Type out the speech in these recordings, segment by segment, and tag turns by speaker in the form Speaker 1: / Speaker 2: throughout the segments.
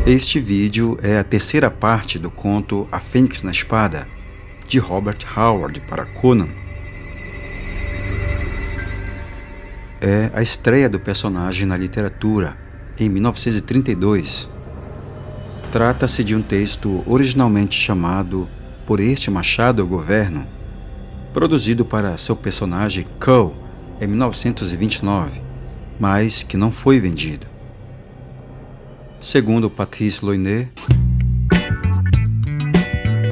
Speaker 1: Este vídeo é a terceira parte do conto A Fênix na Espada, de Robert Howard para Conan. É a estreia do personagem na literatura, em 1932. Trata-se de um texto originalmente chamado Por Este Machado Eu Governo, produzido para seu personagem Kull em 1929, mas que não foi vendido. Segundo Patrice Loinet,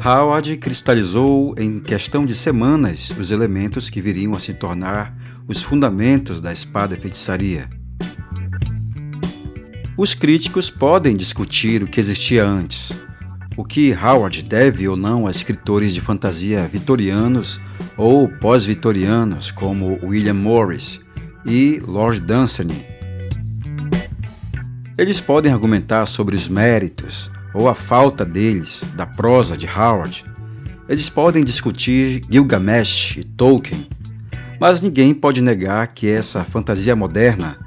Speaker 1: Howard cristalizou em questão de semanas os elementos que viriam a se tornar os fundamentos da espada e feitiçaria. Os críticos podem discutir o que existia antes, o que Howard deve ou não a escritores de fantasia vitorianos ou pós-vitorianos como William Morris e Lord Dunsany. Eles podem argumentar sobre os méritos ou a falta deles da prosa de Howard. Eles podem discutir Gilgamesh e Tolkien, mas ninguém pode negar que essa fantasia moderna,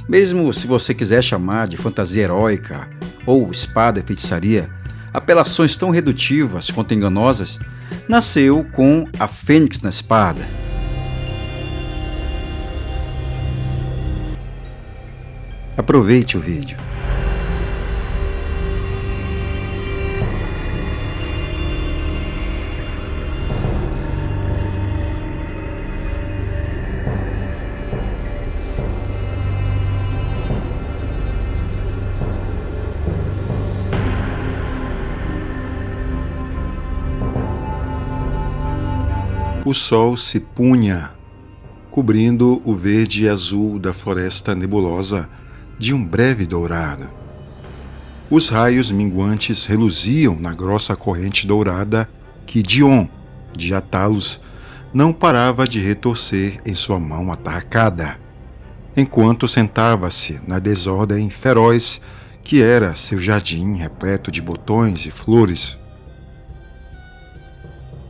Speaker 1: mesmo se você quiser chamar de fantasia heróica ou espada e feitiçaria, apelações tão redutivas quanto enganosas, nasceu com a Fênix na Espada. Aproveite o vídeo.
Speaker 2: O sol se punha, cobrindo o verde e azul da floresta nebulosa de um breve dourado. Os raios minguantes reluziam na grossa corrente dourada que Dion, de Atalos, não parava de retorcer em sua mão atarracada, enquanto sentava-se na desordem feroz que era seu jardim repleto de botões e flores.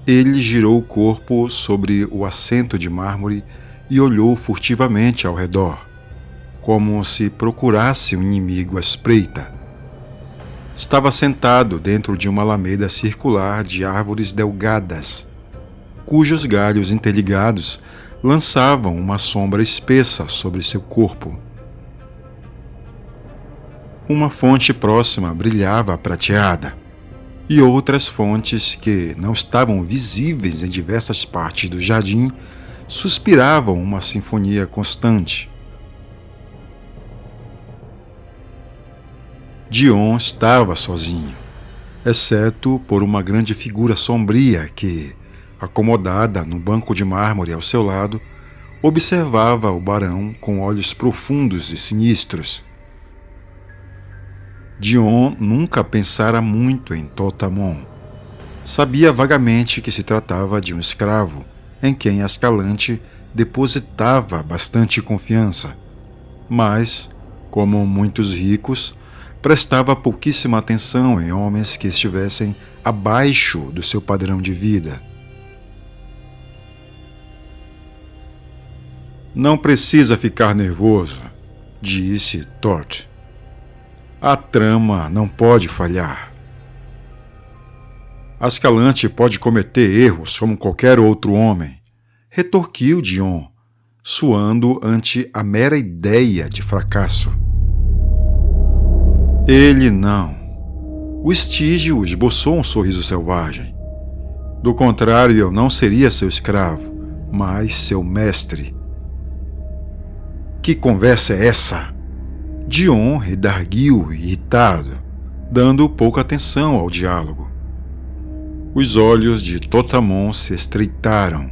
Speaker 2: Ele girou o corpo sobre o assento de mármore e olhou furtivamente ao redor, como se procurasse um inimigo à espreita. Estava sentado dentro de uma alameda circular de árvores delgadas, cujos galhos interligados lançavam uma sombra espessa sobre seu corpo. Uma fonte próxima brilhava prateada, e outras fontes que não estavam visíveis em diversas partes do jardim suspiravam uma sinfonia constante. Dion estava sozinho, exceto por uma grande figura sombria que, acomodada no banco de mármore ao seu lado, observava o barão com olhos profundos e sinistros. Dion nunca pensara muito em Totamon. Sabia vagamente que se tratava de um escravo, em quem Ascalante depositava bastante confiança, mas, como muitos ricos, prestava pouquíssima atenção em homens que estivessem abaixo do seu padrão de vida. "Não precisa ficar nervoso", disse Tort. "A trama não pode falhar. Ascalante pode cometer erros como qualquer outro homem", retorquiu Dion, suando ante a mera ideia de fracasso. "Ele não." O estígio esboçou um sorriso selvagem. "Do contrário, eu não seria seu escravo, mas seu mestre." "Que conversa é essa?" Dion redarguiu irritado, dando pouca atenção ao diálogo. Os olhos de Totamon se estreitaram.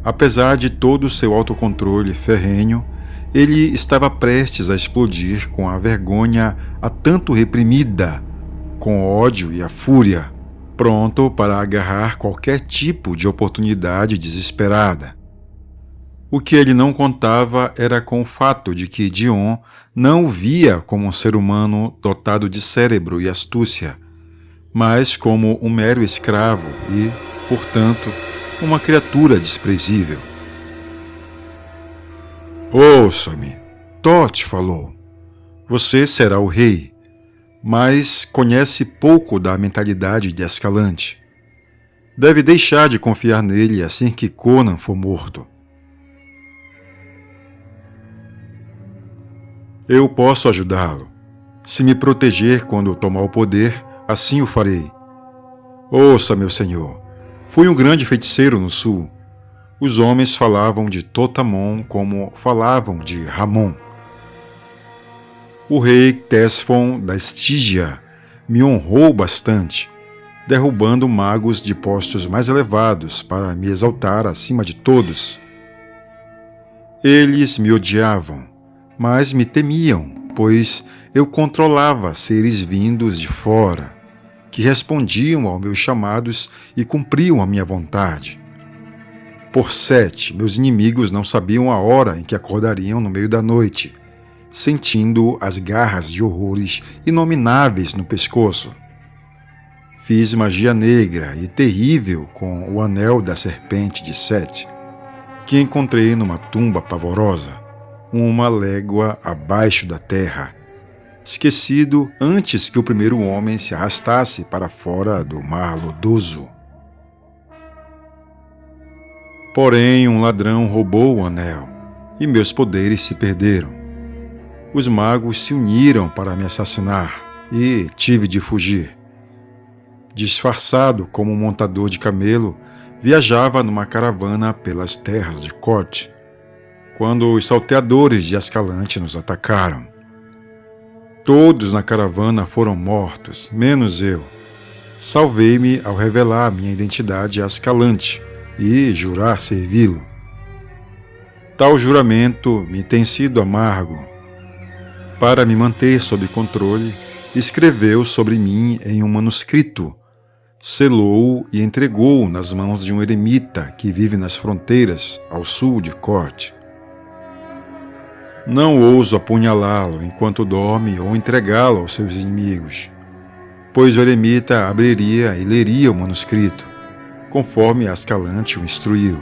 Speaker 2: Apesar de todo o seu autocontrole ferrenho, ele estava prestes a explodir com a vergonha há tanto reprimida, com o ódio e a fúria, pronto para agarrar qualquer tipo de oportunidade desesperada. O que ele não contava era com o fato de que Dion não o via como um ser humano dotado de cérebro e astúcia, mas como um mero escravo e, portanto, uma criatura desprezível. "Ouça-me", Toth falou. "Você será o rei. mas conhece pouco da mentalidade de Escalante. Deve deixar de confiar nele assim que Conan for morto. Eu posso ajudá-lo. Se me proteger quando tomar o poder, assim o farei. Ouça, meu senhor, fui um grande feiticeiro no sul. Os homens falavam de Totamon como falavam de Ramon. O rei Tesfon da Estígia me honrou bastante, derrubando magos de postos mais elevados para me exaltar acima de todos. Eles me odiavam, mas me temiam, pois eu controlava seres vindos de fora, que respondiam aos meus chamados e cumpriam a minha vontade. Por Sete, meus inimigos não sabiam a hora em que acordariam no meio da noite, sentindo as garras de horrores inomináveis no pescoço. Fiz magia negra e terrível com o anel da serpente de Sete, que encontrei numa tumba pavorosa, 1 légua abaixo da terra, esquecido antes que o primeiro homem se arrastasse para fora do mar lodoso. Porém, um ladrão roubou o anel, e meus poderes se perderam. Os magos se uniram para me assassinar, e tive de fugir. Disfarçado como um montador de camelo, viajava numa caravana pelas terras de Corte, quando os salteadores de Escalante nos atacaram. Todos na caravana foram mortos, menos eu. Salvei-me ao revelar minha identidade a Escalante e jurar servi-lo. Tal juramento me tem sido amargo. Para me manter sob controle, escreveu sobre mim em um manuscrito, selou e entregou nas mãos de um eremita que vive nas fronteiras ao sul de Corte. Não ouso apunhalá-lo enquanto dorme ou entregá-lo aos seus inimigos, pois o eremita abriria e leria o manuscrito, conforme Escalante o instruiu,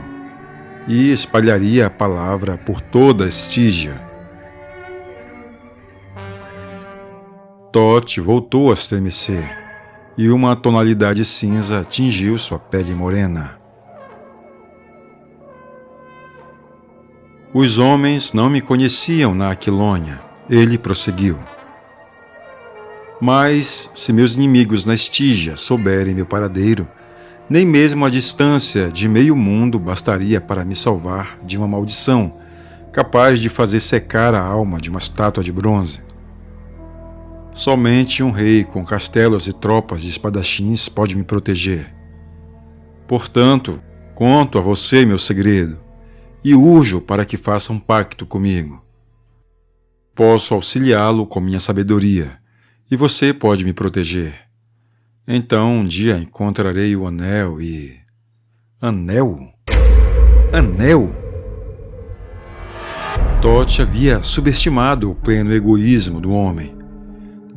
Speaker 2: e espalharia a palavra por toda a Estígia. Thoth voltou a estremecer, e uma tonalidade cinza tingiu sua pele morena. Os homens não me conheciam na Aquilônia, ele prosseguiu. Mas, se meus inimigos na Estígia souberem meu paradeiro, nem mesmo a distância de meio mundo bastaria para me salvar de uma maldição, capaz de fazer secar a alma de uma estátua de bronze. Somente um rei com castelos e tropas de espadachins pode me proteger. Portanto, conto a você meu segredo, e urjo para que faça um pacto comigo. Posso auxiliá-lo com minha sabedoria, e você pode me proteger. Então um dia encontrarei o anel e... Anel? Anel? Thoth havia subestimado o pleno egoísmo do homem.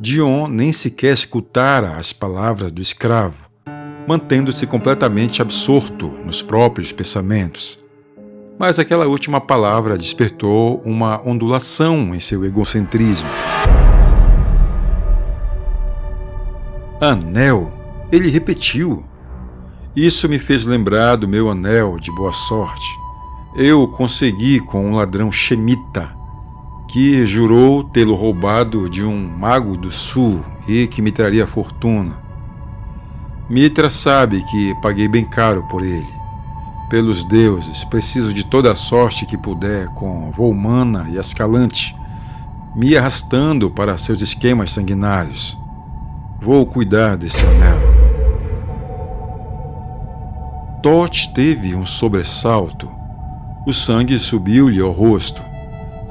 Speaker 2: Dion nem sequer escutara as palavras do escravo, mantendo-se completamente absorto nos próprios pensamentos. Mas aquela última palavra despertou uma ondulação em seu egocentrismo. Anel, ele repetiu. Isso me fez lembrar do meu anel de boa sorte. Eu o consegui com um ladrão Shemita, que jurou tê-lo roubado de um mago do sul e que me traria fortuna. Mitra sabe que paguei bem caro por ele. Pelos deuses, preciso de toda a sorte que puder com Volmana e Escalante, me arrastando para seus esquemas sanguinários. Vou cuidar desse anel. Thoth teve um sobressalto. O sangue subiu-lhe ao rosto,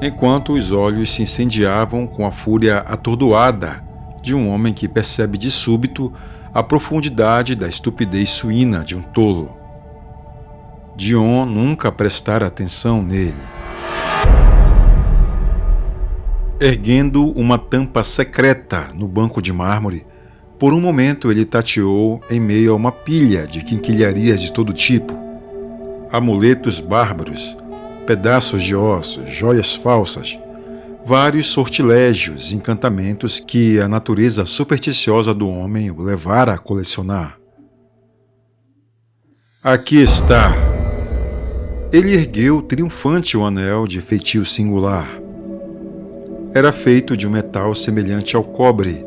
Speaker 2: enquanto os olhos se incendiavam com a fúria atordoada de um homem que percebe de súbito a profundidade da estupidez suína de um tolo. Dion nunca prestara atenção nele. Erguendo uma tampa secreta no banco de mármore, por um momento ele tateou em meio a uma pilha de quinquilharias de todo tipo. Amuletos bárbaros, pedaços de ossos, joias falsas, vários sortilégios e encantamentos que a natureza supersticiosa do homem o levara a colecionar. Aqui está! Ele ergueu triunfante o anel de feitio singular. Era feito de um metal semelhante ao cobre,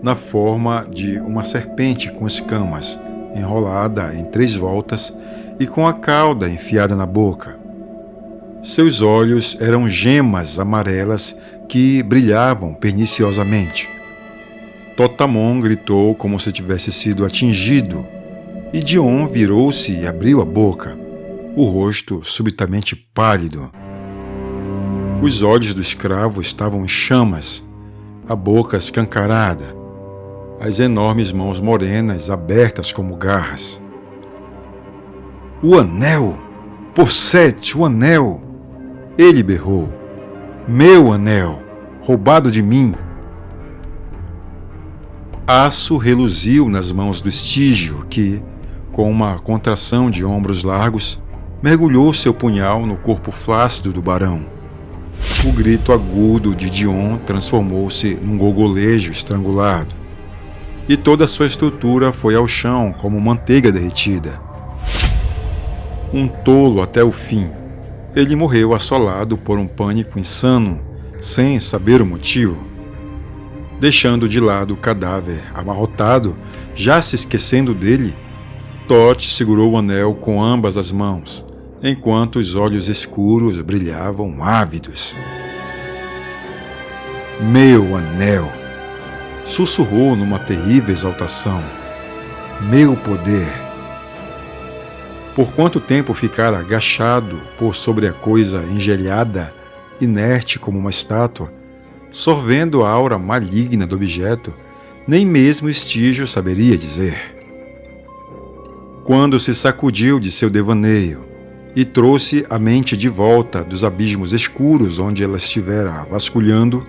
Speaker 2: na forma de uma serpente com escamas, enrolada em 3 voltas e com a cauda enfiada na boca. Seus olhos eram gemas amarelas que brilhavam perniciosamente. Totamon gritou como se tivesse sido atingido, e Dion virou-se e abriu a boca, o rosto subitamente pálido. Os olhos do escravo estavam em chamas, a boca escancarada, as enormes mãos morenas abertas como garras. O anel! Por Set, o anel! Ele berrou. Meu anel! Roubado de mim! Aço reluziu nas mãos do estígio que, com uma contração de ombros largos, mergulhou seu punhal no corpo flácido do barão. O grito agudo de Dion transformou-se num gorgolejo estrangulado, e toda sua estrutura foi ao chão como manteiga derretida. Um tolo até o fim, ele morreu assolado por um pânico insano, sem saber o motivo. Deixando de lado o cadáver amarrotado, já se esquecendo dele, Thoth segurou o anel com ambas as mãos, enquanto os olhos escuros brilhavam ávidos. Meu anel! Sussurrou numa terrível exaltação. Meu poder! Por quanto tempo ficara agachado por sobre a coisa engelhada, inerte como uma estátua, sorvendo a aura maligna do objeto, nem mesmo Estígio saberia dizer. Quando se sacudiu de seu devaneio e trouxe a mente de volta dos abismos escuros onde ela estivera vasculhando,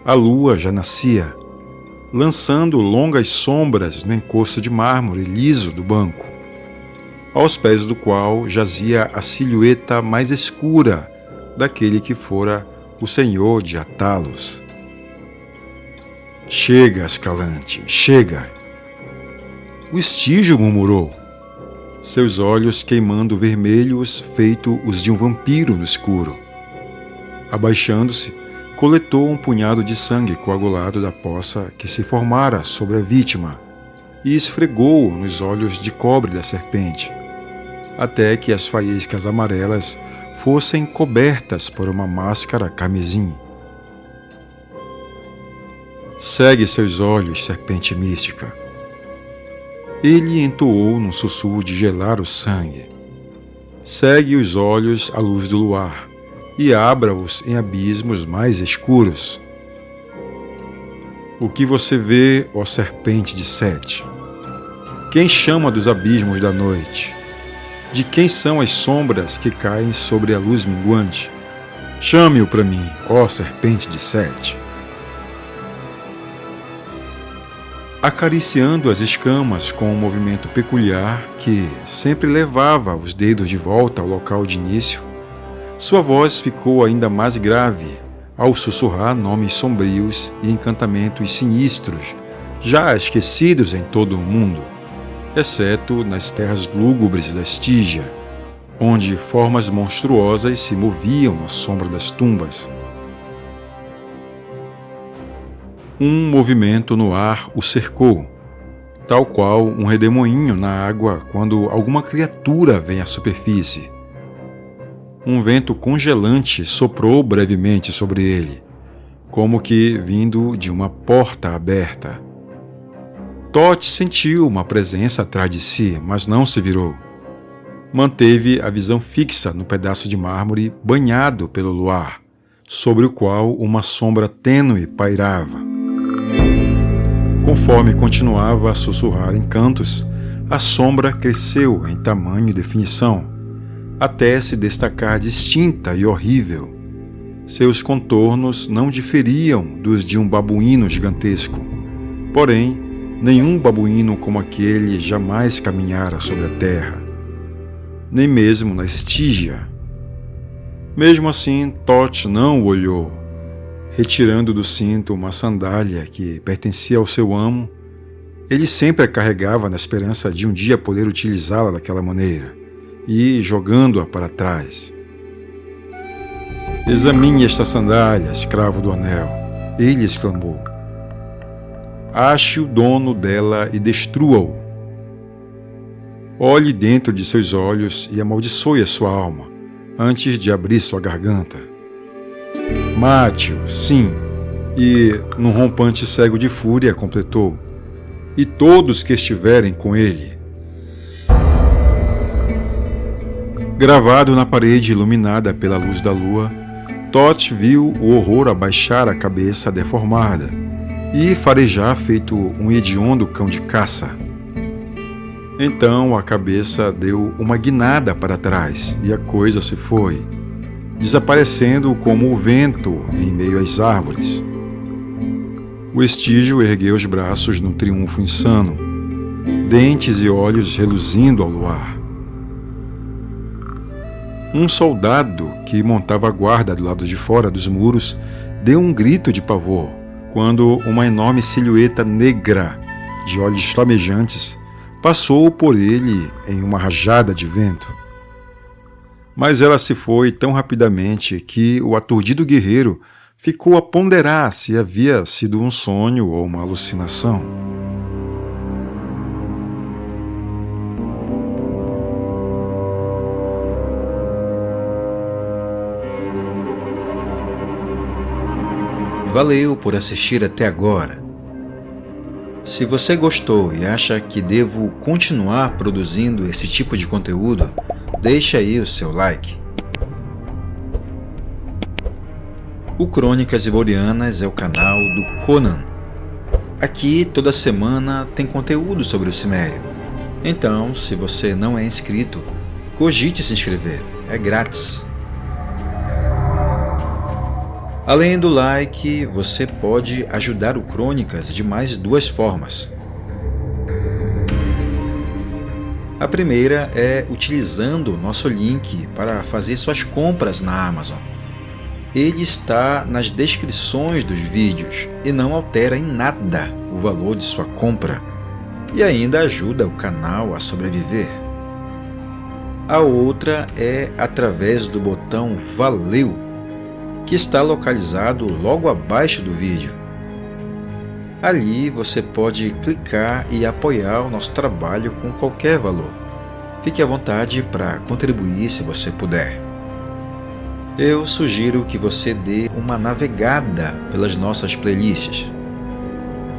Speaker 2: a lua já nascia, lançando longas sombras no encosto de mármore liso do banco, aos pés do qual jazia a silhueta mais escura daquele que fora o senhor de Atalos. Chega, Ascalante, chega! O Estígio murmurou, seus olhos queimando vermelhos feito os de um vampiro no escuro. Abaixando-se, coletou um punhado de sangue coagulado da poça que se formara sobre a vítima e esfregou-o nos olhos de cobre da serpente, até que as faíscas amarelas fossem cobertas por uma máscara carmesim. Segue seus olhos, serpente mística. Ele entoou num sussurro de gelar o sangue. Segue os olhos à luz do luar e abra-os em abismos mais escuros. O que você vê, ó serpente de Set? Quem chama dos abismos da noite? De quem são as sombras que caem sobre a luz minguante? Chame-o para mim, ó serpente de Set. Acariciando as escamas com um movimento peculiar que sempre levava os dedos de volta ao local de início, sua voz ficou ainda mais grave ao sussurrar nomes sombrios e encantamentos sinistros, já esquecidos em todo o mundo, exceto nas terras lúgubres da Estígia, onde formas monstruosas se moviam à sombra das tumbas. Um movimento no ar o cercou, tal qual um redemoinho na água quando alguma criatura vem à superfície. Um vento congelante soprou brevemente sobre ele, como que vindo de uma porta aberta. Thoth sentiu uma presença atrás de si, mas não se virou. Manteve a visão fixa no pedaço de mármore banhado pelo luar, sobre o qual uma sombra tênue pairava. Conforme continuava a sussurrar encantos, a sombra cresceu em tamanho e definição, até se destacar distinta e horrível. Seus contornos não diferiam dos de um babuíno gigantesco, porém, nenhum babuíno como aquele jamais caminhara sobre a terra, nem mesmo na Estígia. Mesmo assim, Thoth não o olhou, Retirando do cinto uma sandália que pertencia ao seu amo, ele sempre a carregava na esperança de um dia poder utilizá-la daquela maneira, e jogando-a para trás. "Examine esta sandália, escravo do anel", ele exclamou. "Ache o dono dela e destrua-o. Olhe dentro de seus olhos e amaldiçoe a sua alma, antes de abrir sua garganta. Mate-o, sim." E, num rompante cego de fúria, completou: "E todos que estiverem com ele." Gravado na parede iluminada pela luz da lua, Thoth viu o horror abaixar a cabeça deformada e farejar feito um hediondo cão de caça. Então a cabeça deu uma guinada para trás e a coisa se foi, desaparecendo como o vento em meio às árvores. O estígio ergueu os braços num triunfo insano, dentes e olhos reluzindo ao luar. Um soldado que montava a guarda do lado de fora dos muros deu um grito de pavor quando uma enorme silhueta negra de olhos flamejantes passou por ele em uma rajada de vento. Mas ela se foi tão rapidamente que o aturdido guerreiro ficou a ponderar se havia sido um sonho ou uma alucinação.
Speaker 1: Valeu por assistir até agora. Se você gostou e acha que devo continuar produzindo esse tipo de conteúdo, deixa aí o seu like. O Crônicas Iborianas é o canal do Conan. Aqui toda semana tem conteúdo sobre o Cimério. Então, se você não é inscrito, cogite se inscrever, é grátis. Além do like, você pode ajudar o Crônicas de mais duas formas. A primeira é utilizando o nosso link para fazer suas compras na Amazon. Ele está nas descrições dos vídeos e não altera em nada o valor de sua compra e ainda ajuda o canal a sobreviver. A outra é através do botão Valeu, que está localizado logo abaixo do vídeo. Ali você pode clicar e apoiar o nosso trabalho com qualquer valor. Fique à vontade para contribuir se você puder. Eu sugiro que você dê uma navegada pelas nossas playlists.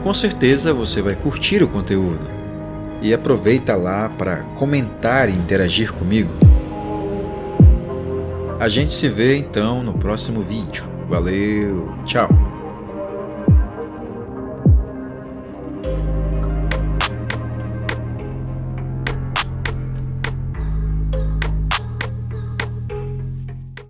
Speaker 1: Com certeza você vai curtir o conteúdo. E aproveita lá para comentar e interagir comigo. A gente se vê então no próximo vídeo. Valeu, tchau!